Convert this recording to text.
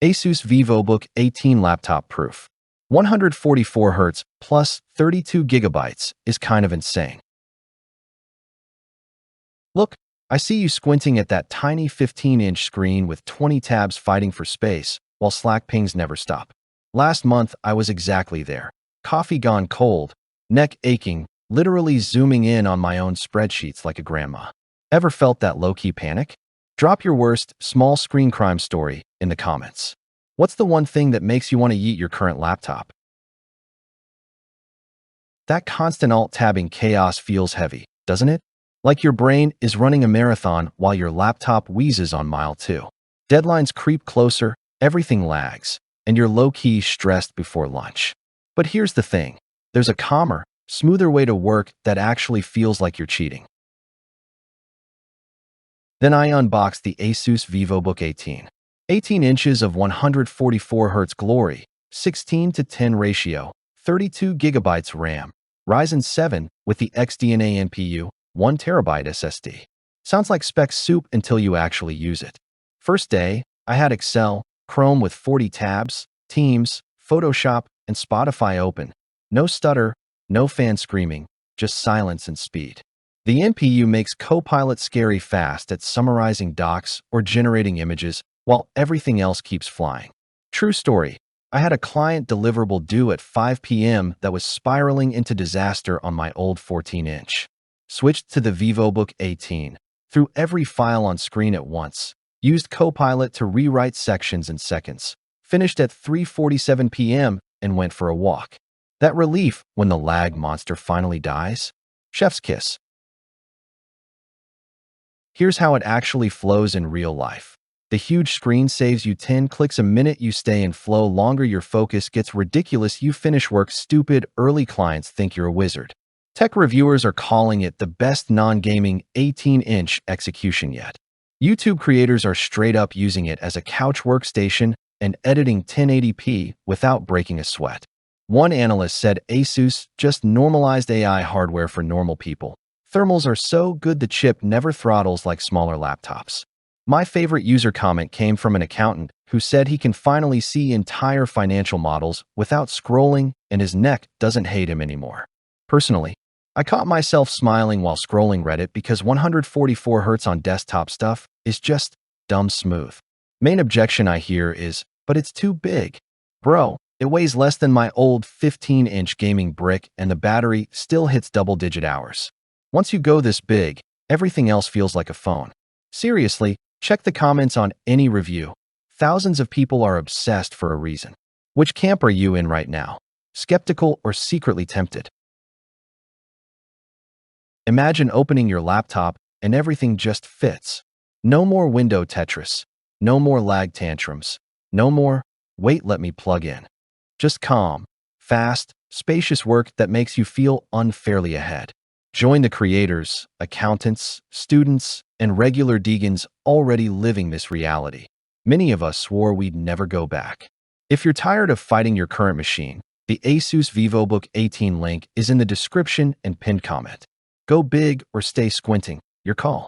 ASUS Vivobook 18 laptop proof. 144Hz plus 32GB is kind of insane. Look, I see you squinting at that tiny 15-inch screen with 20 tabs fighting for space, while Slack pings never stop. Last month, I was exactly there. Coffee gone cold, neck aching, literally zooming in on my own spreadsheets like a grandma. Ever felt that low-key panic? Drop your worst small screen crime story in the comments. What's the one thing that makes you want to yeet your current laptop? That constant alt-tabbing chaos feels heavy, doesn't it? Like your brain is running a marathon while your laptop wheezes on mile 2. Deadlines creep closer, everything lags, and you're low-key stressed before lunch. But here's the thing. There's a calmer, smoother way to work that actually feels like you're cheating. Then I unboxed the ASUS Vivobook 18. 18 inches of 144Hz glory, 16:10 ratio, 32GB RAM, Ryzen 7 with the XDNA NPU, 1TB SSD. Sounds like spec soup until you actually use it. First day, I had Excel, Chrome with 40 tabs, Teams, Photoshop, and Spotify open. No stutter, no fan screaming, just silence and speed. The NPU makes Copilot scary fast at summarizing docs or generating images, while everything else keeps flying. True story. I had a client deliverable due at 5 p.m. that was spiraling into disaster on my old 14-inch. Switched to the Vivobook 18. Threw every file on screen at once. Used Copilot to rewrite sections in seconds. Finished at 3:47 p.m. and went for a walk. That relief when the lag monster finally dies? Chef's kiss. Here's how it actually flows in real life. The huge screen saves you 10 clicks a minute, you stay in flow longer, your focus gets ridiculous, you finish work stupid, early clients think you're a wizard. Tech reviewers are calling it the best non-gaming 18-inch execution yet. YouTube creators are straight up using it as a couch workstation and editing 1080p without breaking a sweat. One analyst said ASUS just normalized AI hardware for normal people. Thermals are so good the chip never throttles like smaller laptops. My favorite user comment came from an accountant who said he can finally see entire financial models without scrolling and his neck doesn't hate him anymore. Personally, I caught myself smiling while scrolling Reddit because 144Hz on desktop stuff is just dumb smooth. Main objection I hear is, but it's too big. Bro, it weighs less than my old 15-inch gaming brick and the battery still hits double-digit hours. Once you go this big, everything else feels like a phone. Seriously, check the comments on any review. Thousands of people are obsessed for a reason. Which camp are you in right now? Skeptical or secretly tempted? Imagine opening your laptop and everything just fits. No more window Tetris. No more lag tantrums. No more, wait, let me plug in. Just calm, fast, spacious work that makes you feel unfairly ahead. Join the creators, accountants, students, and regular Degans already living this reality. Many of us swore we'd never go back. If you're tired of fighting your current machine, the ASUS Vivobook 18 link is in the description and pinned comment. Go big or stay squinting, your call.